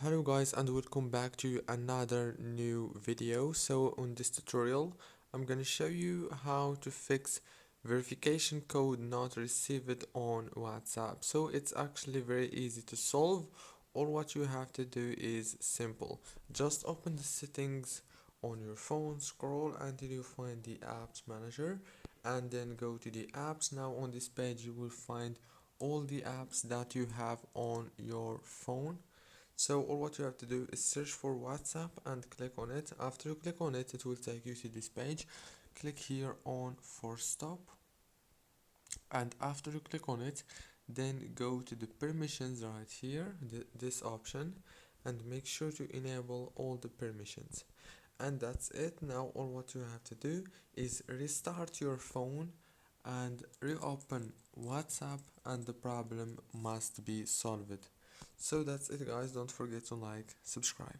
Hello guys, and welcome back to another new video. So on this tutorial I'm gonna show you how to fix verification code not received on WhatsApp. So it's actually very easy to solve. All what you have to do is simple. Just open the settings on your phone, scroll until you find the apps manager, and then go to the apps. Now on this page you will find all the apps that you have on your phone. So all what you have to do is search for WhatsApp and click on it. After you click on it, it will take you to this page. Click here on force stop, and after you click on it, then go to the permissions right here, this option, and make sure to enable all the permissions. And that's it. Now all what you have to do is restart your phone and reopen WhatsApp, and the problem must be solved. So that's it guys, don't forget to like, subscribe.